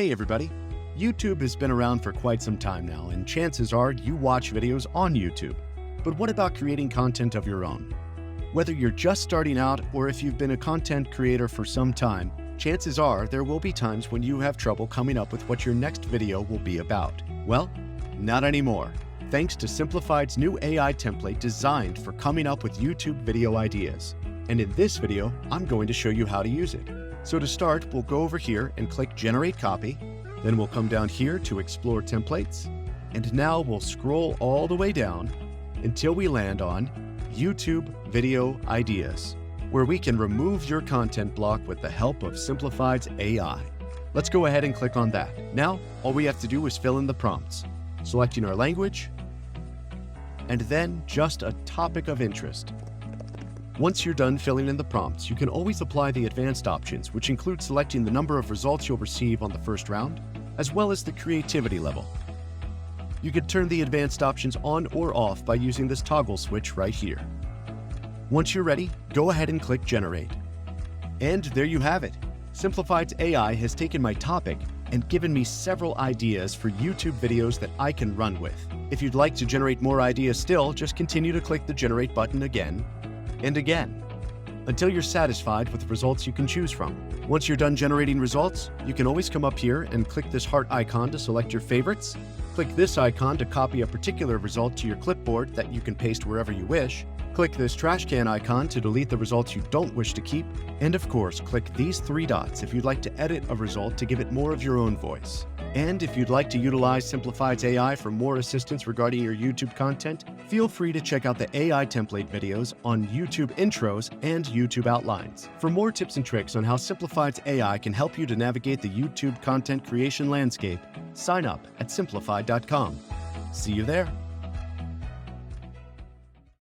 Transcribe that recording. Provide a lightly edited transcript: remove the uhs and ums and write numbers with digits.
Hey everybody! YouTube has been around for quite some time now, and chances are you watch videos on YouTube. But what about creating content of your own? Whether you're just starting out or if you've been a content creator for some time, chances are there will be times when you have trouble coming up with what your next video will be about. Well, not anymore. Thanks to Simplified's new AI template designed for coming up with YouTube video ideas. And in this video, I'm going to show you how to use it. So to start, we'll go over here and click Generate Copy. Then we'll come down here to Explore Templates. And now we'll scroll all the way down until we land on YouTube Video Ideas, where we can remove your content block with the help of Simplified's AI. Let's go ahead and click on that. Now, all we have to do is fill in the prompts, selecting our language, and then just a topic of interest. Once you're done filling in the prompts, you can always apply the advanced options, which include selecting the number of results you'll receive on the first round, as well as the creativity level. You can turn the advanced options on or off by using this toggle switch right here. Once you're ready, go ahead and click Generate. And there you have it. Simplified's AI has taken my topic and given me several ideas for YouTube videos that I can run with. If you'd like to generate more ideas still, just continue to click the Generate button again and again, until you're satisfied with the results you can choose from. Once you're done generating results, you can always come up here and click this heart icon to select your favorites. Click this icon to copy a particular result to your clipboard that you can paste wherever you wish. Click this trash can icon to delete the results you don't wish to keep. And of course, click these three dots if you'd like to edit a result to give it more of your own voice. And if you'd like to utilize Simplified's AI for more assistance regarding your YouTube content, feel free to check out the AI template videos on YouTube Intros and YouTube Outlines. For more tips and tricks on how Simplified's AI can help you to navigate the YouTube content creation landscape, sign up at simplified.com. See you there.